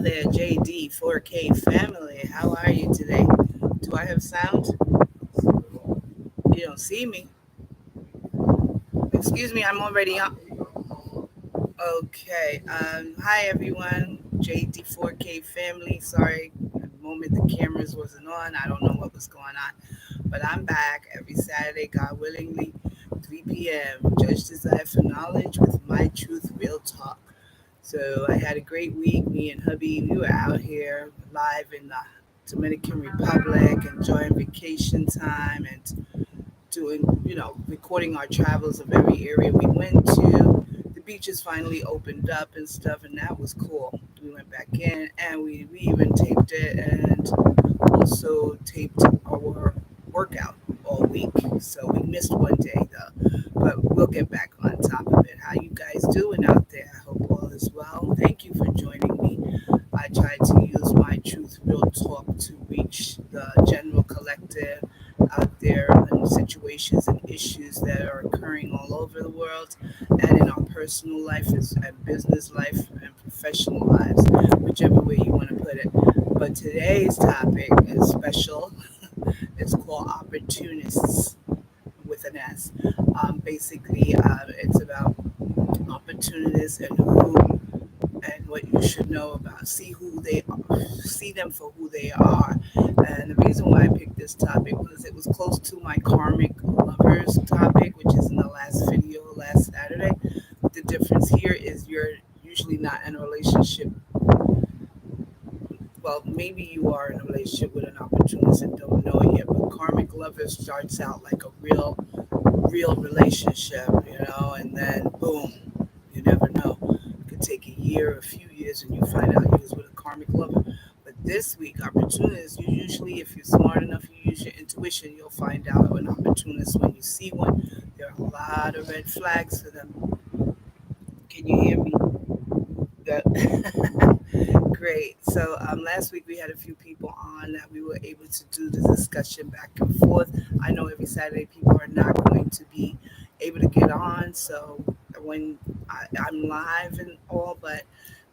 there, JD 4K family. How are you today? Do I have sound? You don't see me. Excuse me, I'm already on. Okay. Hi, everyone. JD 4K family. Sorry, at the moment the cameras wasn't on. I don't know what was going on. But I'm back every Saturday, God willingly, 3 p.m. Judge Desire for Knowledge with My Truth Real Talk. So I had a great week. Me and hubby, we were out here live in the Dominican Republic, enjoying vacation time and doing, recording our travels of every area we went to. The beaches finally opened up and stuff, and that was cool. We went back in and we even taped it and also taped our workout all week. So we missed one day though, but we'll get back on top of it. How you guys doing out there? I hope all is well. Thank you for joining me. I try to use my truth real talk to reach the general collective out there and situations and issues that are occurring all over the world and in our personal life and business life and professional lives, whichever way you want to put it. But today's topic is special. It's called Opportunists with an S. Basically, it's about opportunists and who and what you should know about. See who they are, see them for who they are. And the reason why I picked this topic was it was close to my karmic lovers topic, which is in the last video last Saturday. The difference here is you're usually not in a relationship. Well, maybe you are in a relationship with an opportunist and don't know it yet, but karmic lovers starts out like a real relationship, and then boom, you never know. It could take a year, a few years, and you find out you was with a karmic lover. But this week, opportunists, you usually, if you're smart enough, you use your intuition, you'll find out an opportunist when you see one. There are a lot of red flags for them. Can you hear me? Good. Great. So last week we had a few people on that we were able to do the discussion back and forth. I know every Saturday people are not going to be able to get on. So when I'm live and all, but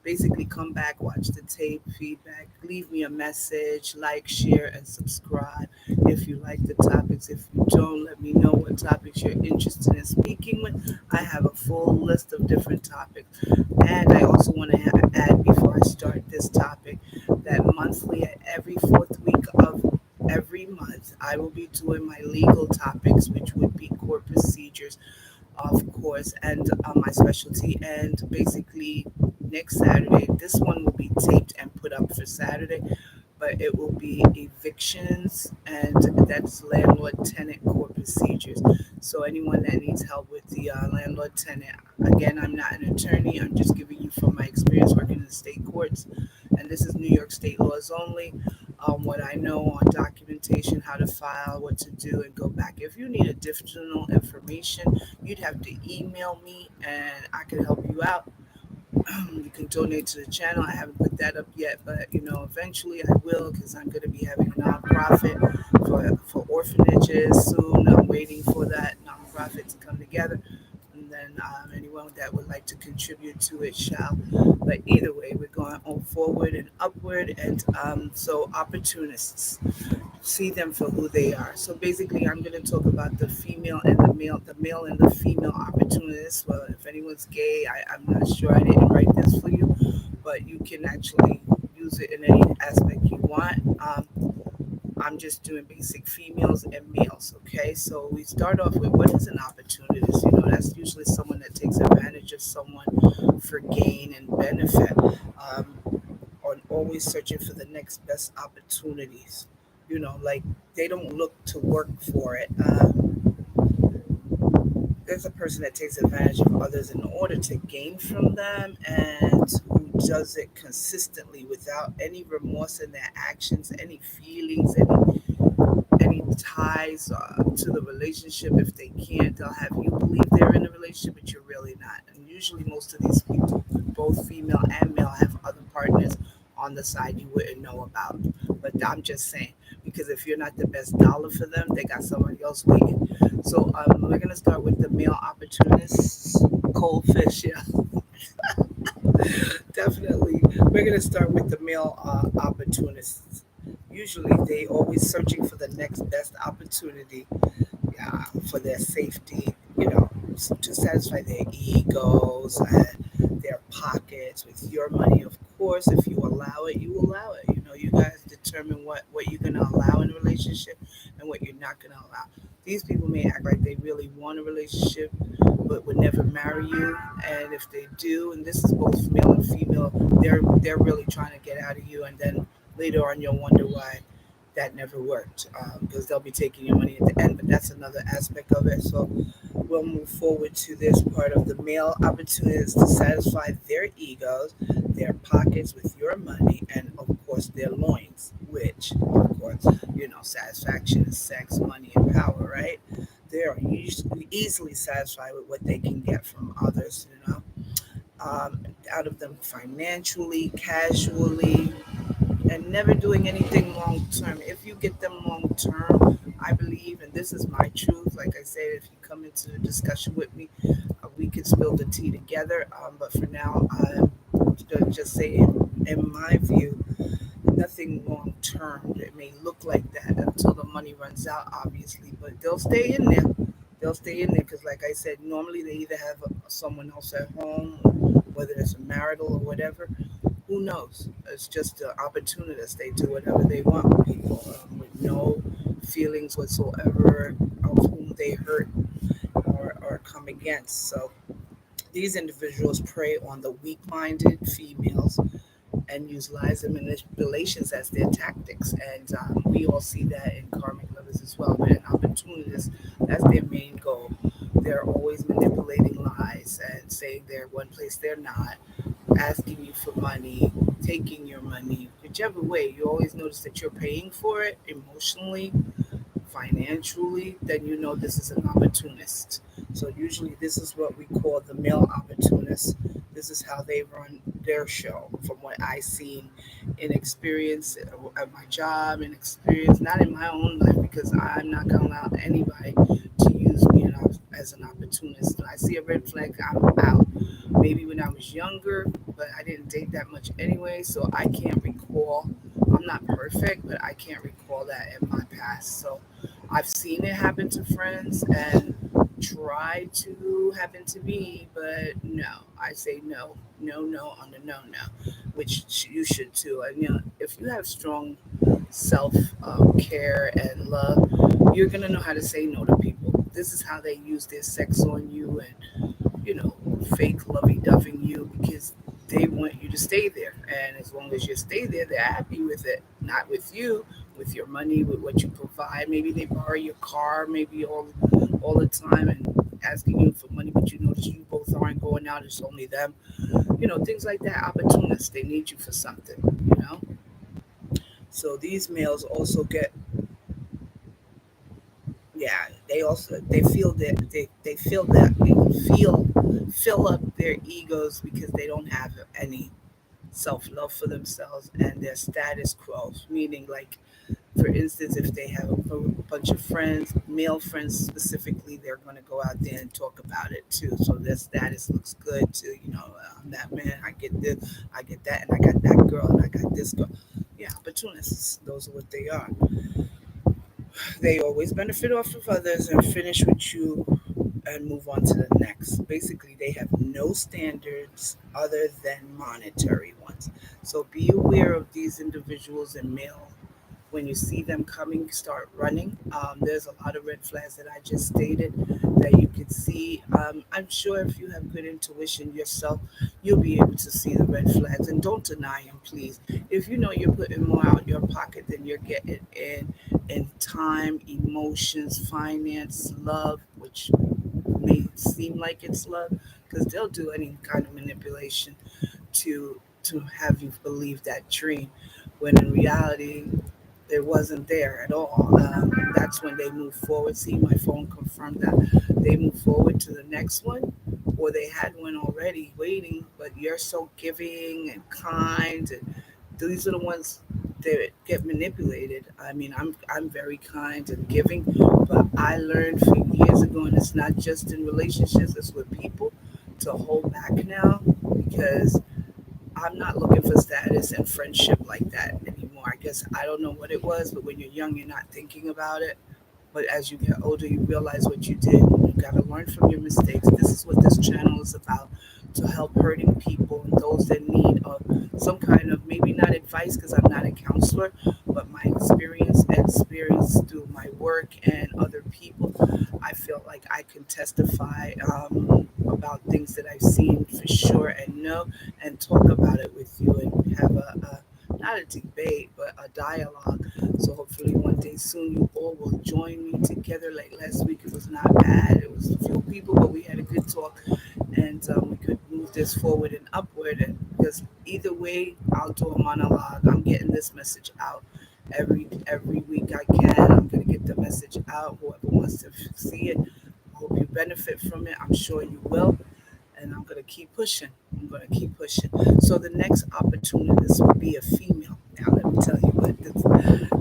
basically come back, watch the tape, feedback, leave me a message, like, share, and subscribe if you like the topics. If you don't, let me know what topics you're interested in speaking with. I have a full list of different topics. And I also want to add before I start this topic that monthly at every fourth week of every month, I will be doing my legal topics, which would be court procedures, of course, and my specialty. And basically, next Saturday, this one will be taped and put up for Saturday, but it will be evictions and that's landlord tenant court procedures. So, anyone that needs help with the landlord tenant, again, I'm not an attorney, I'm just giving you from my experience working in the state courts, and this is New York state laws only. What I know on documentation, how to file, what to do, and go back. If you need additional information, you'd have to email me and I can help you out. You can donate to the channel. I haven't put that up yet, but eventually I will because I'm going to be having a nonprofit for orphanages soon. I'm waiting for that nonprofit to come together, and then anyone that would like to contribute to it shall. But either way, we're going on forward and upward, and so opportunists, see them for who they are. So basically, I'm going to talk about the male and the female opportunists. Well, if anyone's gay, I'm not sure. I didn't write this for you, but you can actually use it in any aspect you want. I'm just doing basic females and males. Okay, so we start off with what is an opportunist. That's usually someone that takes advantage of someone for gain and benefit. Or always searching for the next best opportunities. Like they don't look to work for it. There's a person that takes advantage of others in order to gain from them and who does it consistently without any remorse in their actions, any feelings, any ties to the relationship. If they can't, they'll have you believe they're in a relationship, but you're really not. And usually, most of these people, both female and male, have other partners on the side you wouldn't know about. But I'm just saying, because if you're not the best dollar for them, they got somebody else waiting. So we're gonna start with the male opportunists, cold fish. Yeah, Definitely. We're going to start with the male opportunists. Usually, they always searching for the next best opportunity, for their safety, to satisfy their egos and their pockets with your money. Of course, if you allow it, you allow it. You guys determine what you're going to allow in a relationship and what you're not going to allow. These people may act like they really want a relationship, but would never marry you. And if they do, and this is both male and female, they're really trying to get out of you. And then later on, you'll wonder why that never worked, because they'll be taking your money at the end. But that's another aspect of it. So we'll move forward to this part of the male opportunities to satisfy their egos, their pockets with your money, and of course their loins, which of course, satisfaction is sex, money, and power, right? They are usually easily satisfied with what they can get from others, out of them financially, casually, and never doing anything long term. If you get them long term, I believe, and this is my truth, like I said, if you come into a discussion with me, we could spill the tea together. But for now, I'm just saying, in my view, nothing long term. It may look like that until the money runs out, obviously, but they'll stay in there. They'll stay in there because, like I said, normally they either have someone else at home, whether it's a marital or whatever. Who knows? It's just an opportunist. They do whatever they want with people, with no feelings whatsoever of whom they hurt or come against. So these individuals prey on the weak minded females and use lies and manipulations as their tactics. And we all see that in karmic lovers as well. But in opportunists, that's their main goal. They're always manipulating lies and saying they're one place they're not, asking you for money, taking your money, whichever way. You always notice that you're paying for it emotionally, financially, then you know this is an opportunist. So usually this is what we call the male opportunist. This is how they run their show, from what I seen in experience at my job and experience, not in my own life, because I'm not gonna allow anybody to use me as an opportunist. When I see a red flag, I'm out. Maybe when I was younger, but I didn't date that much anyway, so I can't recall. I'm not perfect, but I can't recall that in my past. So I've seen it happen to friends and tried to happen to me, but no, I say no, no, no on the no, no, which you should too. And if you have strong self care and love, you're gonna know how to say no to people. This is how they use their sex on you and fake lovey-doving you because they want you to stay there. And as long as you stay there, they're happy with it. Not with you, with your money, with what you provide. Maybe they borrow your car, maybe all the time and asking you for money, but you notice you both aren't going out, it's only them. Things like that. Opportunists, they need you for something, you know? So these males also get, yeah, they feel that they feel that they feel fill up their egos because they don't have any self love for themselves and their status quo. Meaning, like, for instance, if they have a bunch of friends, male friends specifically, they're going to go out there and talk about it too. So their status looks good too. I'm that man, I get this, I get that, and I got that girl, and I got this girl. Yeah, opportunists, those are what they are. They always benefit off of others and finish with you and move on to the next. Basically, they have no standards other than monetary ones. So be aware of these individuals in male. When you see them coming, start running. There's a lot of red flags that I just stated that you could see. I'm sure if you have good intuition yourself, you'll be able to see the red flags. And don't deny them, please. If you know you're putting more out your pocket than you're getting in time, emotions, finance, love, which may seem like it's love, because they'll do any kind of manipulation to have you believe that dream, when in reality it wasn't there at all. That's when they move forward. See, my phone confirmed that they move forward to the next one, or they had one already waiting. But you're so giving and kind, and these are the ones that get manipulated. I mean, I'm very kind and giving, but I learned years ago, and it's not just in relationships; it's with people, to hold back now because I'm not looking for status and friendship like that anymore. I guess I don't know what it was, but when you're young, you're not thinking about it. But as you get older, you realize what you did. You got to learn from your mistakes. This is what this channel is about, to help hurting people and those that need some kind of, maybe not advice because I'm not a counselor, but my experience through my work and other people. I feel like I can testify about things that I've seen for sure and know, and talk about it with you and have a not a debate, but a dialogue. So hopefully one day soon you all will join me together. Like last week, it was not bad. It was a few people, but we had a good talk, and we could move this forward and upward. And because either way, I'll do a monologue. I'm getting this message out every week I can. I'm gonna get the message out. Whoever wants to see it, I hope you benefit from it. I'm sure you will, and I'm gonna keep pushing. I'm gonna keep pushing. So the next opportunist will be a female. Now let me tell you what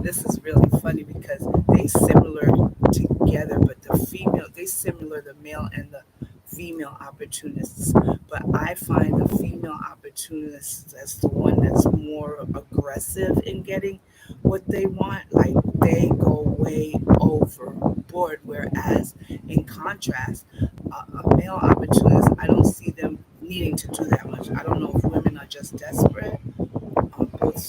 this is really funny because they similar together, but the female they similar, the male and the female opportunists. But I find the female opportunists as the one that's more aggressive in getting what they want. Like they go way overboard, whereas in contrast, a male opportunist, I don't see them needing to do that much. I don't know if women are just desperate on both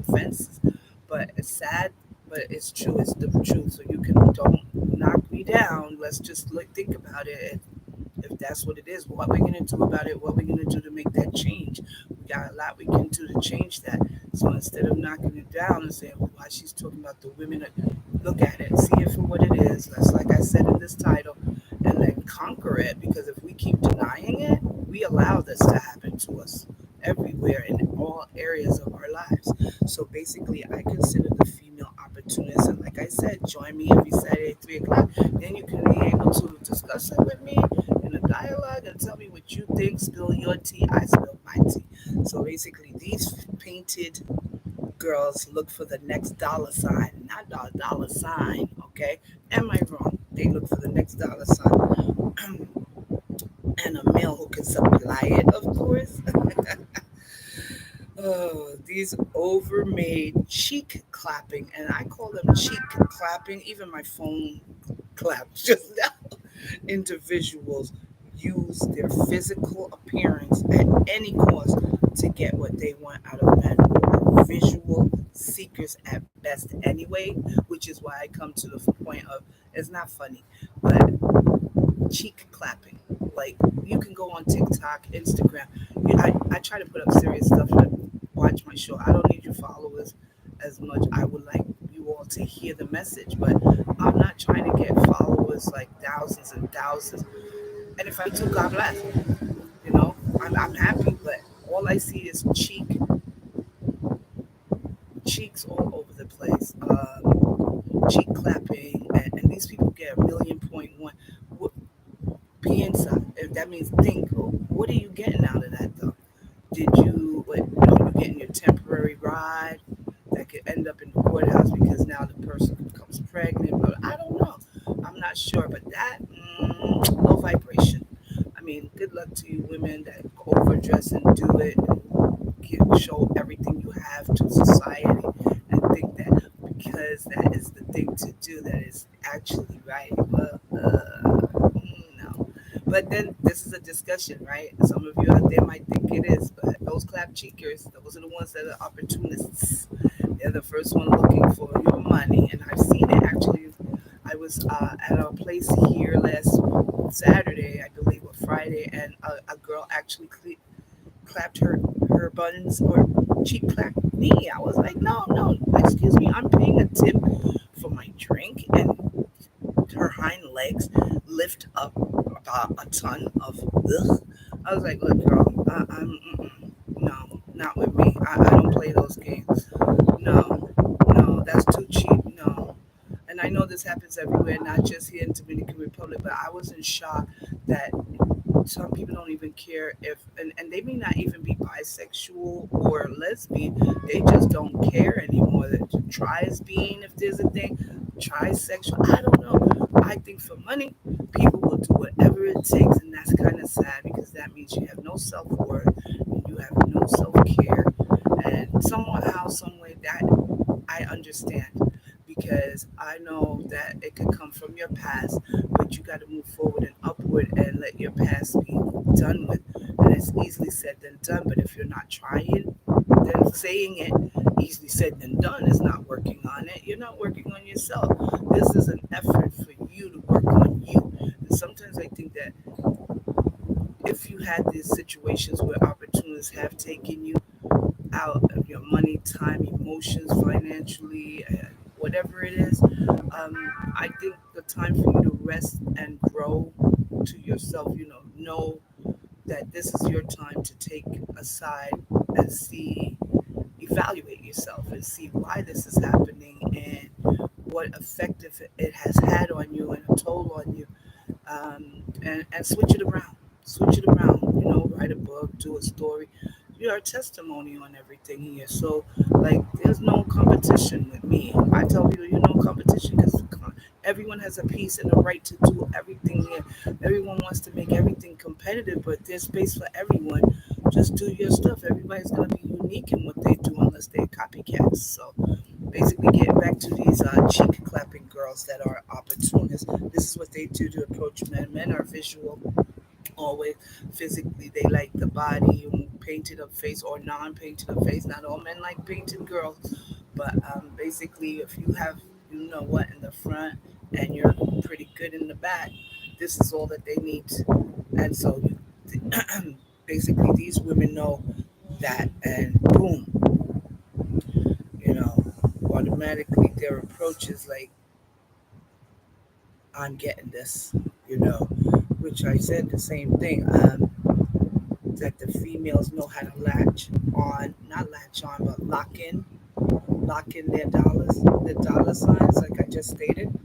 fences, but it's sad, but it's true. It's the truth. So you can don't knock me down. Let's just think about it. If that's what it is, what we're gonna do about it, what we're gonna do to make that change. We got a lot we can do to change that. So instead of knocking it down and saying, well, why she's talking about the women, look at it, see it for what it is. That's like I said in this title, and then conquer it. Because if we keep denying it, we allow this to happen to us everywhere in all areas of our lives. So basically, I consider the female opportunist, and like I said, join me every Saturday at 3 o'clock. Then you can be able to discuss it with me in a dialogue and tell me what you think. Spill your tea, I spill my tea. So basically, these painted girls look for the next dollar sign, not dollar sign. Okay, am I wrong? They look for the next dollar sign, and a male who can supply it, of course. Oh, these overmade cheek clapping, and I call them cheek clapping. Even my phone clapped just now. Individuals use their physical appearance at any cost to get what they want out of men, who are visual seekers at best anyway, which is why I come to the point of it's not funny, but cheek clapping. Like you can go on TikTok, Instagram. I try to put up serious stuff. But watch my show. I don't need your followers as much. I would like you all to hear the message, but I'm not trying to get followers like thousands and thousands. And if I do, God bless. You know, I'm happy, but all I see is cheeks all over the place. Cheek clapping, and these people get 1,000,000.1. Be inside. If that means think, what are you getting out of that though? Did you, what, you getting your temporary ride that could end up in the courthouse because now the person becomes pregnant? But I don't know. I'm not sure. But that, low vibration. I mean, good luck to you women that overdress and do it and show everything you have to society and think that because that is the thing to do, that is actually right. Well, no. But then this is a discussion, right? Some of you out there might think it is, but those clap cheekers, those are the ones that are opportunists. They're the first one looking for your money, and I've seen it actually. I was at a place here last Saturday, I believe, or Friday, and a girl actually clapped her buns or cheek clapped me. I was like, no, no, excuse me, I'm paying a tip for my drink, and her hind legs lift up about a ton of ugh. I was like, look, girl, no, not with me. I don't play those games. No, no, that's too cheap. No. And I know this happens everywhere, not just here in Dominican Republic, but I was in shock that some people don't even care if, and they may not even be bisexual or lesbian, they just don't care anymore. That tries being, if there's a thing, trisexual, I don't know. I think for money, people will do whatever it takes, and that's kind of sad because that means you have no self-worth, you have no self care, and somehow, some way that I understand because I know that it could come from your past, but you got to move forward and upward and let your past be done with. And it's easily said than done, but if you're not trying, then saying it, easily said than done, is not working on it. You're not working on yourself. This is an effort for you to work on you. And sometimes I think that if you had these situations where opportunities have taken you out of your money, time, emotions, financially, whatever it is, I think the time for you to rest and grow to yourself, know that this is your time to take aside and see, evaluate yourself and see why this is happening and what effect it has had on you and a toll on you, and switch it around. Switch it around. Write a book, do a story. You're a testimony on everything here. So, like, there's no competition with me. I tell people, competition because everyone has a piece and a right to do everything here. Everyone wants to make everything competitive, but there's space for everyone. Just do your stuff. Everybody's gonna be unique in what they do unless they're copycats. So basically, getting back to these cheek clapping girls that are opportunists, this is what they do to approach men. Men are visual, always physically. They like the body, painted up face or non-painted up face. Not all men like painted girls, but basically, if you have what in the front and you're pretty good in the back, this is all that they need. And so, basically, these women know that, and boom, you know, automatically their approach is like, I'm getting this, which I said the same thing. That the females know how to latch on, not latch on, but lock in their dollar signs, like I just stated.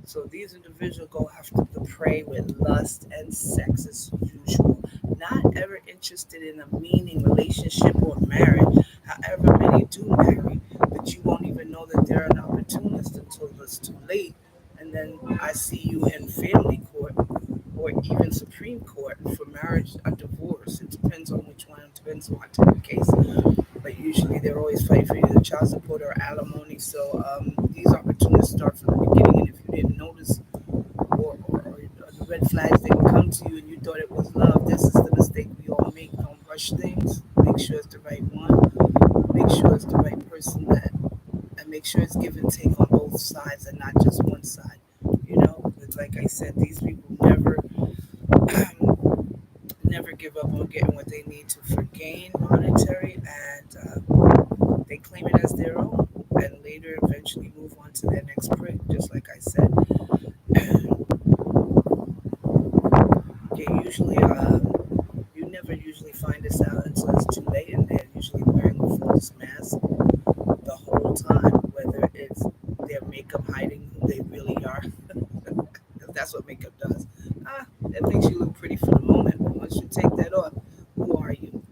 So these individuals go after the prey with lust and sex as usual, not ever interested in a meaning, relationship, or marriage. However, many do marry, but you won't even know that they're an opportunist until it's too late. And then I see you in family court or even Supreme Court for marriage or divorce. It depends on which one, it depends on what type of case. But usually they're always fighting for either child support or alimony. So these opportunities start from the beginning. And if you didn't notice, or the red flags didn't come to you and you thought it was love, this is the mistake we all make. Don't rush things. Make sure it's the right one. Make sure it's the right person, and make sure it's give and take on both sides and not just one side. But like I said, these people never give up on getting what they need to for gain monetary, and they claim it as their own, and later eventually move on to their next prick. Just like I said, they usually you never usually find this out until it's too late, and they're usually wearing a false mask the whole time, whether it's their makeup hiding who they really are. 'Cause that's what makeup does. It makes you look pretty for the moment, but once you take that off, who are you?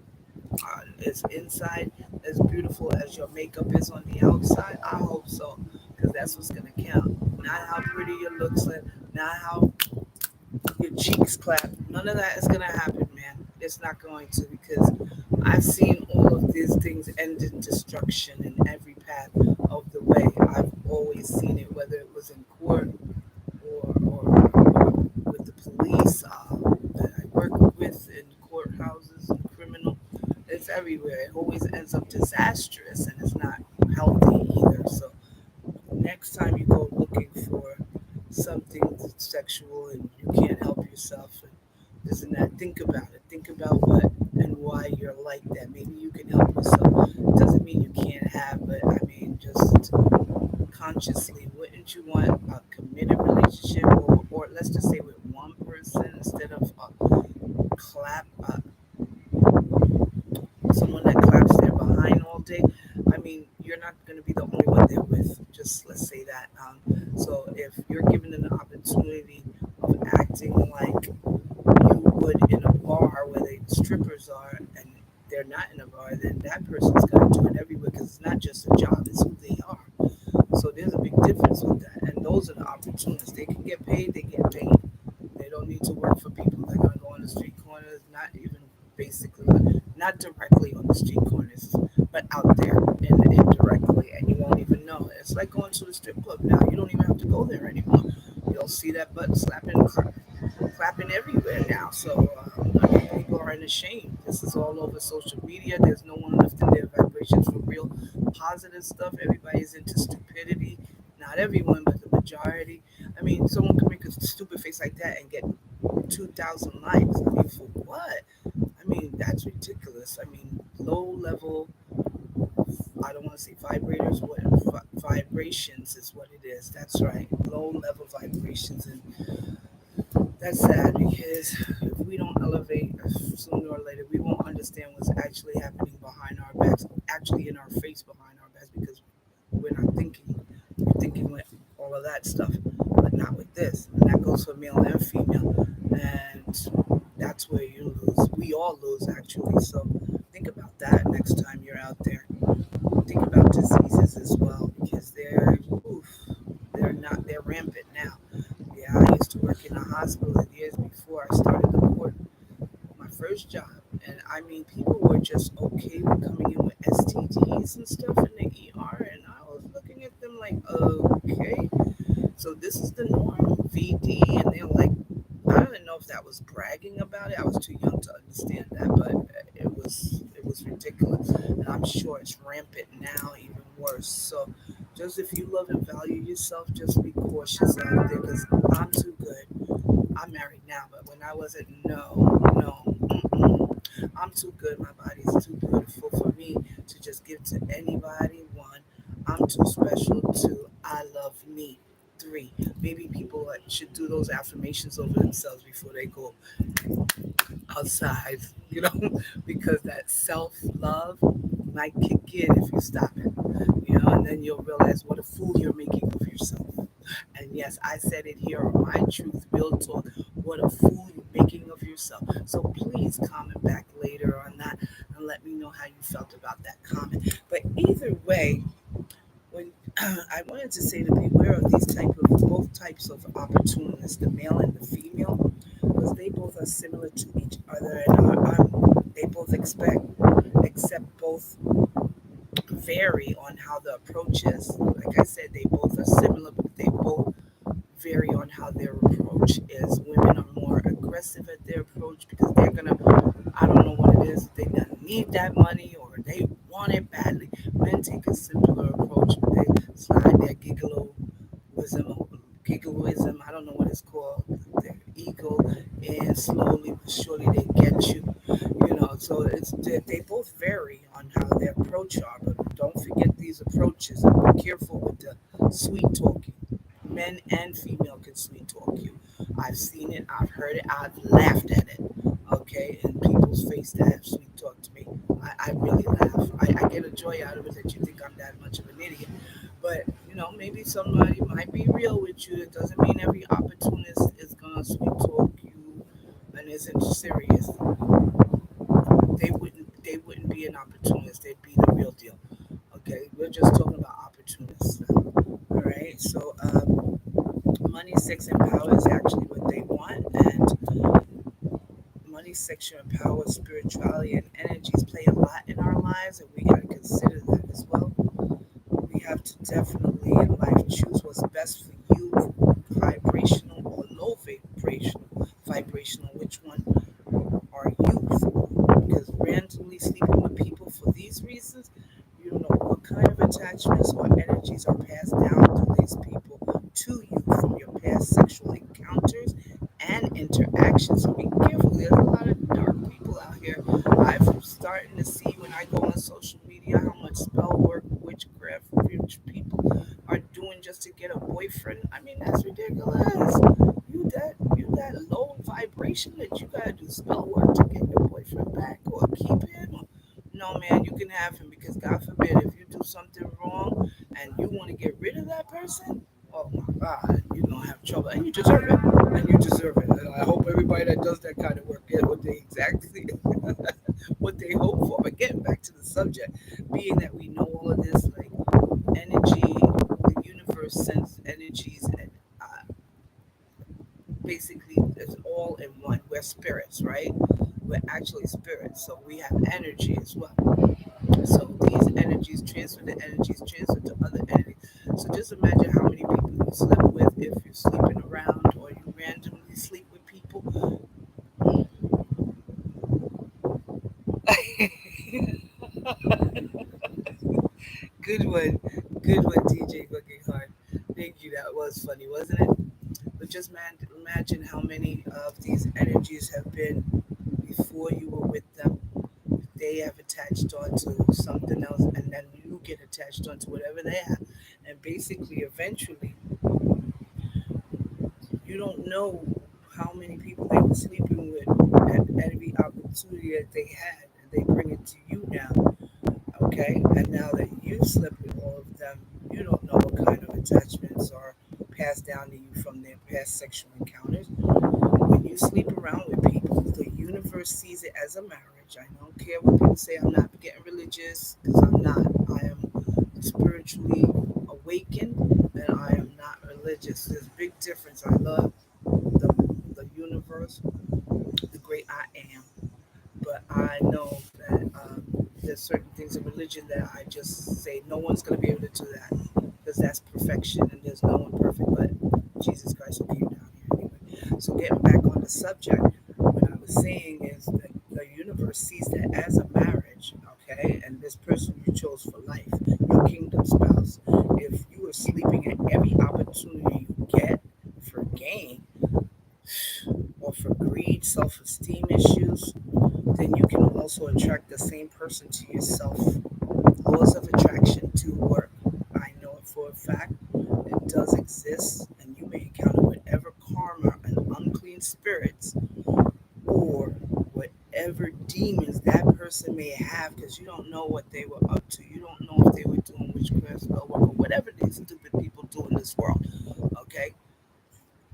Is inside as beautiful as your makeup is on the outside? I hope so, because that's what's gonna count. Not how pretty your looks are, not how your cheeks clap. None of that is gonna happen, man. It's not going to, because I've seen all of these things end in destruction in every path of the way. I've always seen it, whether it was in court or with the police that I work with in courthouses and criminal. It's everywhere. It always ends up disastrous and it's not healthy either. So next time you go looking for something sexual and you can't help yourself and this and that, think about it. Think about what and why you're like that. Maybe you can help yourself. It doesn't mean you can't have, but I mean, just consciously, wouldn't you want a committed relationship, or let's just say with one person instead of a clap, someone that claps their behind all day? I mean, you're not going to be the only one they're with. Just let's say that. So if you're given an opportunity of acting like you would in a bar where the strippers are, and they're not in a bar, then that person's going to do it everywhere because it's not just a job, it's who they are. So there's a big difference with that. And those are the opportunities. They can get paid, they get paid. They don't need to work for people. They're going to go on the street corners, not even basically, not directly but out there indirectly, and you won't even know. It's like going to the strip club now. You don't even have to go there anymore. You'll see that butt slapping, clapping everywhere now. So I mean, people are ashamed. This is all over social media. There's no one lifting their vibrations for real positive stuff. Everybody's into stupidity. Not everyone, but the majority. I mean, someone can make a stupid face like that and get 2,000 likes. I mean, for what? I mean, that's ridiculous. I mean, low level, I don't want to say vibrators, what vibrations is what it is. That's right. Low level vibrations. And that's sad because if we don't elevate sooner or later, we won't understand what's actually happening behind our backs, actually in our face behind our backs, because we're not thinking. We're thinking with all of that stuff, but not with this. And that goes for male and female. And that's where you lose. We all lose, actually. So think about that next time you're out there. Think about diseases as well, because oof, they're rampant now. Yeah, I used to work in a hospital years before I started the court, my first job. And I mean, people were just okay with coming in with STDs and stuff in the ER. And I was looking at them like, okay, so this is the norm, VD. And they're like, I don't even know if that was bragging about it. I was too young to understand that, but it was ridiculous. And I'm sure it's rampant now, even worse. So just if you love and value yourself, just be cautious out there because I'm too good. I'm married now, but when I wasn't, no, no, mm-mm. I'm too good. My body's too beautiful for me to just give to anybody. One, I'm too special. Two, I love me. Three, maybe people should do those affirmations over themselves before they go outside, because that self love might kick in if you stop it, and then you'll realize what a fool you're making of yourself. And yes, I said it here on My Truth Real Talk. What a fool you're making of yourself. So please comment back later on that and let me know how you felt about that comment. But either way, when I wanted to say to beware of these type of both types of opportunists, the male and the female, because they both are similar to each other and they both accept both vary on how the approach is. Like I said, they both are similar, but they both vary on how their approach is. Women are more aggressive at their approach because they're gonna, I don't know what it is, they gonna need that money or they want it badly. Men take a simpler approach, but they slide their giggleism, I don't know what it's called, their ego, and slowly but surely they get you. So they both vary on how their approach are, but don't forget these approaches and be careful with the sweet talking. Men and female can sweet talk you. I've seen it, I've heard it, I've laughed at it. Okay, in people's face that have sweet talk to me. I really laugh. I get a joy out of it that you think I'm that much of an idiot. But maybe somebody might be real with you. It doesn't mean every opportunist is gonna sweet talk you and isn't serious. They wouldn't be an opportunist. They'd be the real deal. Okay, we're just talking about opportunists now. All right. So money, sex, and power is actually what they want, and money, sex, and power, spirituality, and energies play a lot in our lives, and we got to consider that as well. We have to definitely in life choose what's best for you, vibrational or low vibrational. Which one are you for? Because randomly sleeping with people for these reasons, you don't know what kind of attachments or energies are passed down through these people to you from your past sexual encounters and interactions. So be careful. There's a lot of dark people out here. I'm starting to see when I go on social media how much spell work, witchcraft, rich people are doing just to get a boyfriend. I mean, that's ridiculous. You that low vibration that you gotta do spell work to get your boyfriend back or keep him. No, man, you can have him because God forbid if you do something wrong and you want to get rid of that person. Oh my God, you're gonna have trouble, and you deserve it. And you deserve it. And I hope everybody that does that kind of work get what they exactly what they hope for. But getting back to the subject, being that we know all of this, like energy, the universe sends energies, and basically it's all in one. We're spirits, right? We're actually spirits, so we have energy as well. So these energies transfer to other entities. So just imagine how many people you sleep with if you're sleeping around or you randomly sleep with people. Good one. Good one, DJ Cooking Hard. Thank you. That was funny, wasn't it? But just imagine how many of these energies have been before you were with them. They have attached onto something else, and then you get attached onto whatever they have. And basically, eventually, you don't know how many people they were sleeping with at every opportunity that they had, and they bring it to you now. Okay, and now that you've slept with all of them, you don't know what kind of attachments are passed down to you from their past sexual encounters. When you sleep around with people, the universe sees it as a marriage. I don't care what people say. I'm not getting religious because I'm not. I am spiritually awakened and I am not religious. There's a big difference. I love the universe, the great I am. But I know that there's certain things in religion that I just say no one's going to be able to do that because that's perfection and there's no one perfect but Jesus Christ who came down here anyway. So getting back on the subject, what I was saying is that the universe sees that as a marriage, okay? And this person you chose for life, your kingdom spouse, if you are sleeping at every opportunity you get for gain or for greed, self-esteem issues, then you can also attract the same person to yourself. Laws of attraction do work. I know it for a fact. It does exist, and you may encounter whatever karma and unclean spirits or whatever demons that person may have because you don't know what they were up to. You don't know if they were doing witchcraft, spell work, or whatever these stupid people do in this world. Okay?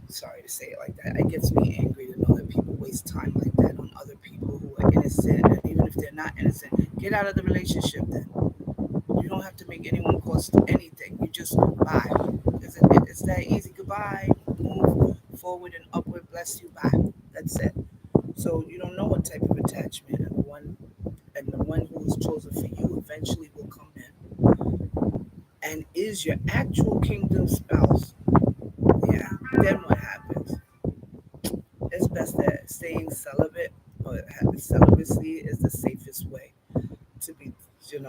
Sorry to say it like that. It gets me angry to know that people waste time like that on other people who are innocent. And even if they're not innocent, get out of the relationship then. You don't have to make anyone cost anything. You just bye. It's that easy. Goodbye. Move forward and upward. Bless you. Bye. That's it. So you don't know what type of attachment, and the one who is chosen for you eventually will come in and is your actual kingdom spouse. Yeah. Then what happens? It's best that staying celibate or celibacy is the safest way to be,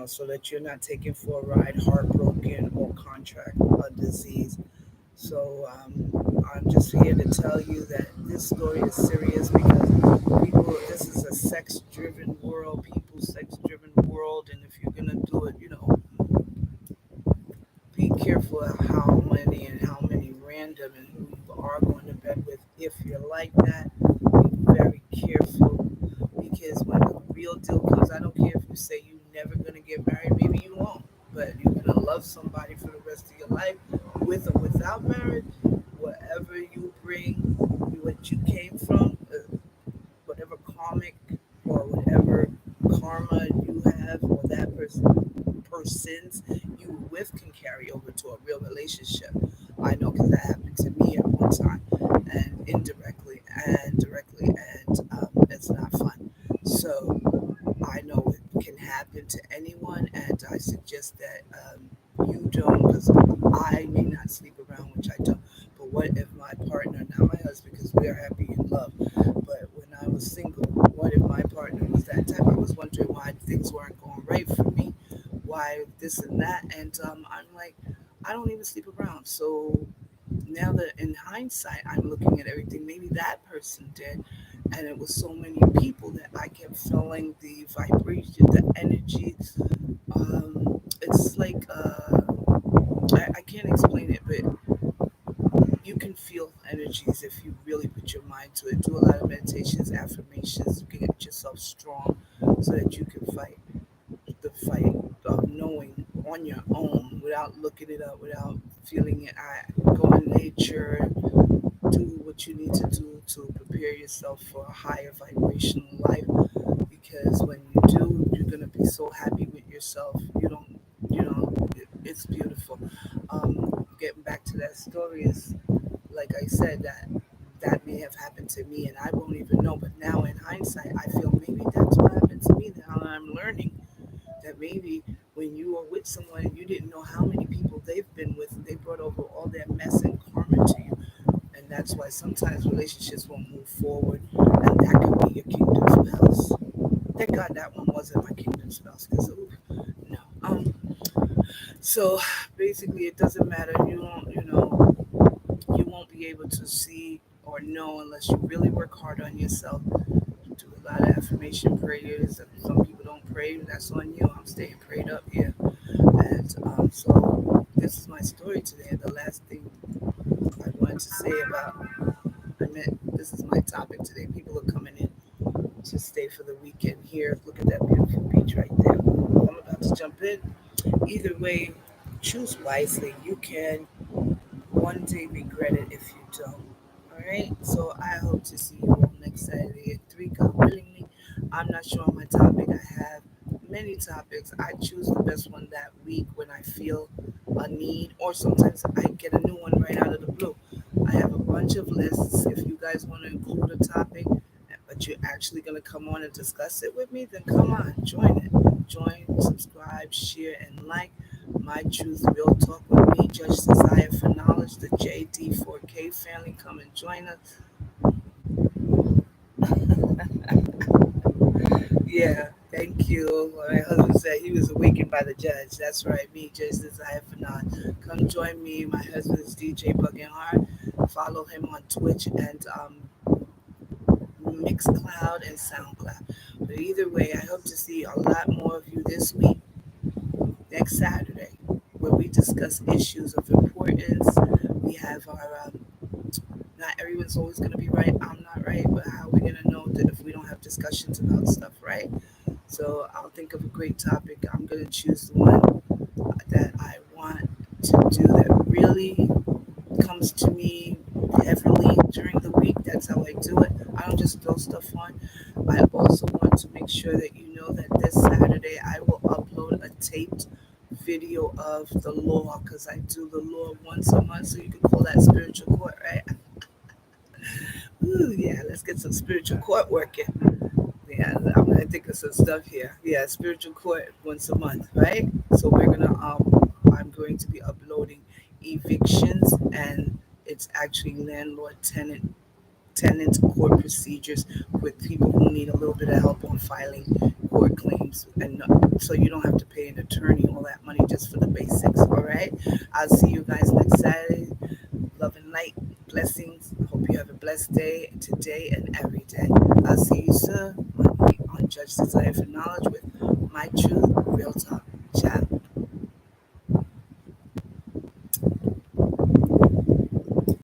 so that you're not taken for a ride, heartbroken, or contract a disease. So I'm just here to tell you that this story is serious because this is a sex-driven world, sex-driven world, and if you're gonna do it, be careful of how many random and who you are going to bed with. If you're like that, be very careful because when the real deal comes, I don't care if you say you're never gonna get married, maybe you won't, but you're gonna love somebody for the rest of your life, with or without marriage. Whatever you bring, what you came from, whatever karmic or whatever karma you have, or that persons you were with can carry over to a real relationship. I know because that happened to me at one time, and indirectly and directly, and it's not fun. So I know it can happen to anyone, and I suggest that you don't, because I may not sleep around, which I don't. But what if my partner, not my husband, because we are happy in love, but when I was single, what if my partner was that type? I was wondering why things weren't going right for me, why this and that, and I'm like, I don't even sleep around. So now that in hindsight, I'm looking at everything, maybe that person did, and it was so many people that I kept feeling the vibration, the energy. It's like I can't explain it, but you can feel energies if you really put your mind to it. Do a lot of meditations, affirmations. You can get yourself strong so that you can fight the fight of knowing on your own without looking it up, without feeling it. I go in nature, do what you need to do to prepare yourself for a higher vibrational life. Because when you do, you're gonna be so happy with yourself. You don't, it's beautiful. Getting back to that story is, like I said, that may have happened to me, and I won't even know. But now, in hindsight, I feel maybe that's what happened to me. Now I'm learning. That maybe when you are with someone and you didn't know how many people they've been with, they brought over all their mess and karma to you. And that's why sometimes relationships won't move forward. And that could be your kingdom spouse. Thank God that one wasn't my kingdom spouse. Because, no. So basically, it doesn't matter. You won't be able to see or know unless you really work hard on yourself. Do a lot of affirmation prayers. And some people don't pray. That's on you. I'm staying prayed up here. And so this is my story today. The last thing I wanted to say about, I meant this is my topic today. People are coming in to stay for the weekend here. Look at that beautiful beach right there. I'm about to jump in. Either way, choose wisely. You can one day regret it if you don't. All right. So I hope to see you all next Saturday at 3, God willingly. I'm not sure on my topic. I have many topics. I choose the best one that week when I feel a need, or sometimes I get a new one right out of the blue. I have a bunch of lists. If you guys want to include a topic, but you're actually going to come on and discuss it with me, then come on, join it. Join, subscribe, share, and like. My Truth Real Talk with me, Judge Desire for Knowledge, the JD4K family. Come and join us. Yeah, thank you. My husband said he was awakened by the judge. That's right, me, Judge Desire for Knowledge. Come join me. My husband is DJ Bugging Hard. Follow him on Twitch and Mixcloud and SoundCloud. But either way, I hope to see a lot more of you this week, next Saturday, where we discuss issues of importance. We have our not everyone's always going to be right. I'm not right, but how are we going to know that if we don't have discussions about stuff, right? So I'll think of a great topic. I'm going to choose the one that I want to do that really comes to me heavily during the week. That's how I do it. I don't just throw stuff on. I also want to make sure that you know that this Saturday I will upload a taped video of the law because I do the law once a month, so you could call that spiritual court, right? Ooh, yeah, let's get some spiritual court working. Yeah, I'm gonna think of some stuff here. Yeah, spiritual court once a month, right? So I'm going to be uploading evictions, and it's actually landlord tenant court procedures with people who need a little bit of help on filing court claims, and so you don't have to pay an attorney all that money just for the basics. All right, I'll see you guys next Saturday. Love and light, blessings. Hope you have a blessed day today and every day. I'll see you soon on Judge Desire for Knowledge with My Truth Real Talk. Ciao.